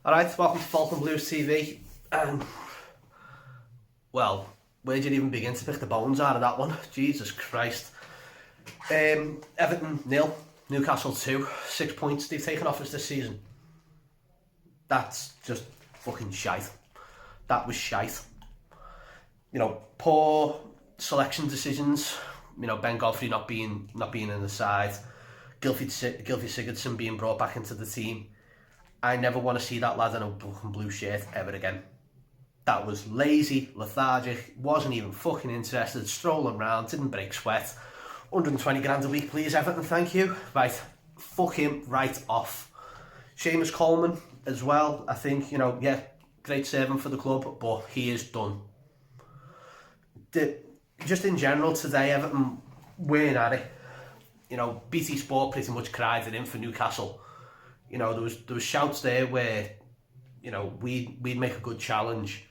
Alright, welcome to Falcon Blues TV. Well, where did you even begin to pick the bones out of that one? Jesus Christ. Everton 0, Newcastle 2, 6 points they've taken off us this season. That's just fucking shite. That was shite. You know, poor selection decisions. You know, Ben Godfrey not being in the side. Gylfi Sigurdsson being brought back into the team. I never want to see that lad in a fucking blue shirt ever again. That was lazy, lethargic, wasn't even fucking interested, strolling around, didn't break sweat. 120 grand a week, please, Everton, thank you. Right, fuck him right off. Seamus Coleman as well, I think, you know, yeah, great servant for the club, but he is done. Just in general today, Everton weren't at it. You know, BT Sport pretty much cried it in for Newcastle. You know, there was shouts there where, you know, we'd make a good challenge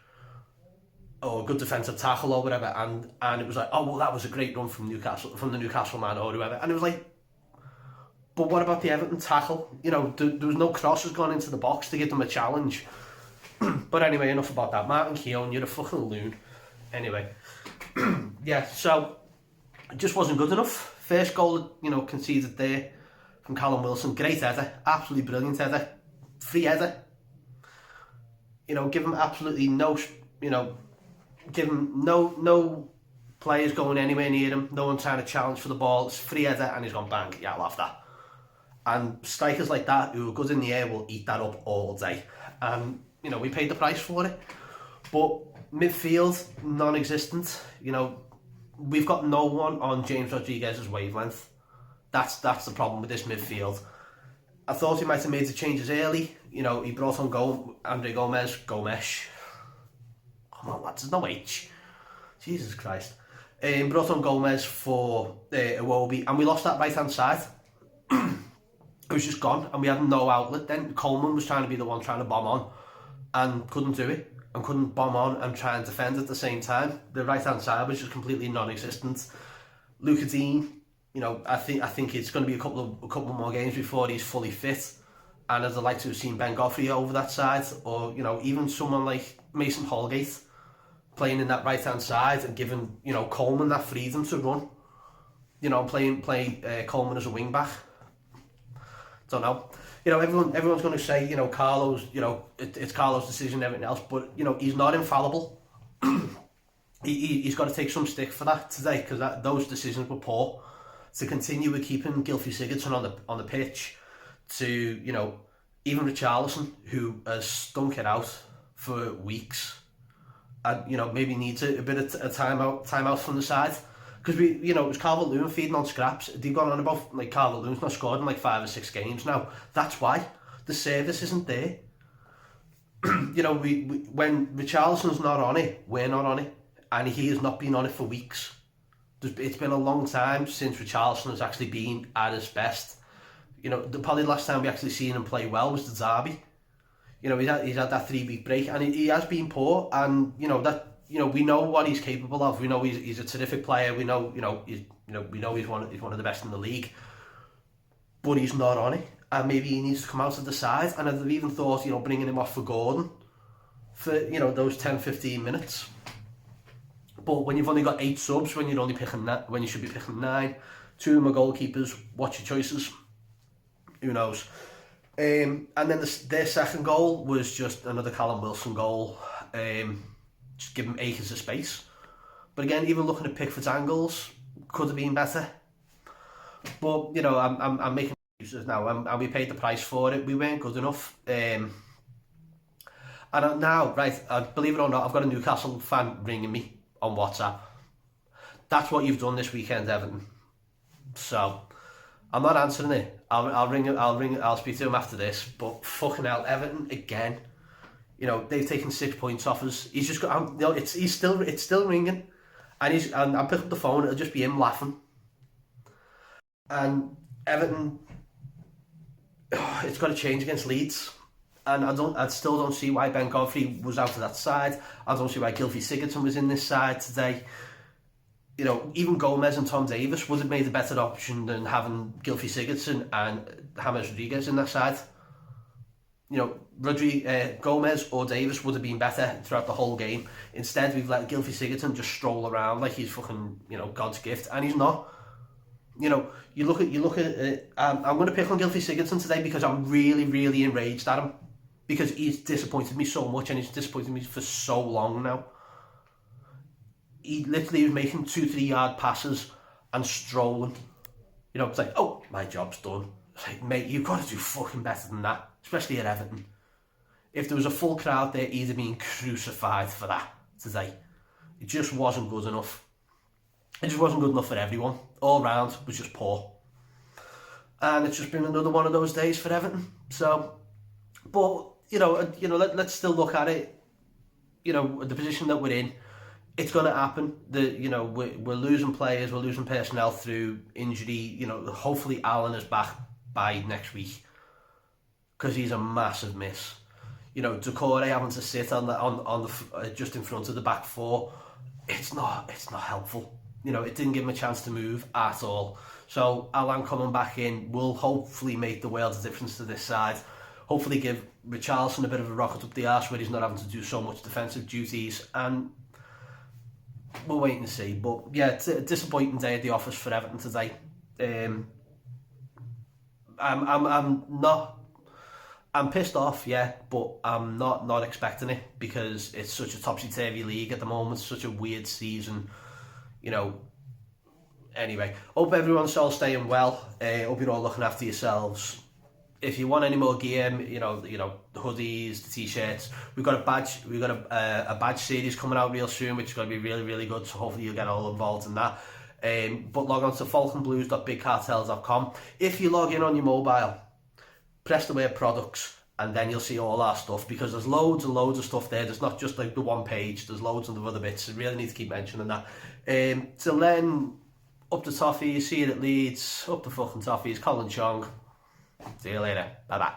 or a good defensive tackle or whatever, and it was like, oh well, that was a great run from the Newcastle man or whoever, and it was like, but what about the Everton tackle? You know, there was no crosses gone into the box to give them a challenge. But anyway, enough about that. Martin Keown, you're a fucking loon. Anyway, yeah, so it just wasn't good enough. First goal, you know, conceded there from Callum Wilson, great header, absolutely brilliant header, free header. You know, give him absolutely no, you know, give him no players going anywhere near him, no one trying to challenge for the ball. It's free header and he's gone bang. Yeah, I love that. And strikers like that who are good in the air will eat that up all day. And you know, we paid the price for it. But midfield, non-existent. You know, we've got no one on James Rodriguez's wavelength. That's the problem with this midfield. I thought he might have made the changes early. You know, he brought on Andre Gomez. Come on, lads, there's no H. Jesus Christ. Brought on Gomez for Iwobi, and we lost that right-hand side. It was just gone, and we had no outlet. Then Coleman was trying to be the one trying to bomb on, and couldn't do it, and couldn't bomb on and try and defend at the same time. The right-hand side was just completely non-existent. Luca Dean, you know, I think it's going to be a couple more games before he's fully fit, and I'd like to have seen Ben Godfrey over that side, or you know, even someone like Mason Holgate playing in that right hand side and giving, you know, Coleman that freedom to run. You know, play Coleman as a wing back. Don't know. You know, everyone's going to say, you know, Carlo's, you know, it's Carlo's decision and everything else, but you know, he's not infallible. He's got to take some stick for that today, because those decisions were poor. To continue with keeping Gylfi Sigurdsson on the pitch, to, you know, even Richarlison, who has stunk it out for weeks, and you know, maybe needs a bit of a timeout from the side, because you know, it was Calvert-Lewin feeding on scraps. They've gone on about like Calvert-Lewin's not scored in like 5 or 6 games now. That's why the service isn't there. You know, we when Richarlison's not on it, we're not on it, and he has not been on it for weeks. It's been a long time since Richarlison has actually been at his best. You know, probably the last time we actually seen him play well was the Derby. You know, he's had that 3-week break, and he has been poor. And you know that, you know, we know what he's capable of. We know he's a terrific player. We know, we know he's one of the best in the league. But he's not on it, and maybe he needs to come out of the side. And I've even thought, you know, bringing him off for Gordon for, you know, those 10-15 minutes. But when you've only got 8 subs, when you should be picking 9, 2 of them are goalkeepers. What's your choices? Who knows? And then their second goal was just another Callum Wilson goal. Just give him acres of space. But again, even looking at Pickford's angles, could have been better. But you know, I'm making excuses now, and we paid the price for it. We weren't good enough. And now, right, believe it or not, I've got a Newcastle fan ringing me on WhatsApp. That's what you've done this weekend, Everton. So I'm not answering it. I'll speak to him after this. But fucking hell, Everton again. You know, they've taken 6 points off us. He's just got, you know, it's still ringing, and I pick up the phone. It'll just be him laughing. And Everton, it's got to change against Leeds. And I still don't see why Ben Godfrey was out of that side. I don't see why Gylfi Sigurdsson was in this side today. You know, even Gomez and Tom Davis would have made a better option than having Gylfi Sigurdsson and James Rodriguez in that side. you know, Gomez or Davis would have been better throughout the whole game. Instead, we've let Gylfi Sigurdsson just stroll around like he's fucking, you know, God's gift, and he's not. You know, you look at. I'm going to pick on Gylfi Sigurdsson today because I'm really, really enraged at him because he's disappointed me so much and he's disappointed me for so long now. He literally was making 2-3 yard passes and strolling. You know, it's like, oh, my job's done. It's like, mate, you've got to do fucking better than that, especially at Everton. If there was a full crowd there, he'd have been crucified for that today. It just wasn't good enough. It just wasn't good enough for everyone. All round was just poor. And it's just been another one of those days for Everton. So, but, let's still look at it. You know, the position that we're in, it's going to happen. We're losing players, we're losing personnel through injury. You know, hopefully Alan is back by next week because he's a massive miss. You know, Decore having to sit on the just in front of the back four, it's not helpful. You know, it didn't give him a chance to move at all. So Alan coming back in will hopefully make the world of difference to this side. Hopefully give Richarlison a bit of a rocket up the arse where he's not having to do so much defensive duties, and we'll wait and see. But yeah, it's a disappointing day at the office for Everton today. I'm pissed off, yeah, but I'm not expecting it because it's such a topsy-turvy league at the moment, such a weird season, you know. Anyway, hope everyone's all staying well. Hope you're all looking after yourselves. If you want any more gear, you know the hoodies, the t-shirts, we've got a badge series coming out real soon, which is going to be really, really good. So hopefully you'll get all involved in that. But log on to falconblues.bigcartel.com. If you log in on your mobile, press the word products, and then you'll see all our stuff, because there's loads and loads of stuff there. There's not just like the one page, there's loads of other bits. I really need to keep mentioning that. Till then, up the toffees, see you at Leeds, up the fucking toffees, Colin Chong. See you later. Bye bye.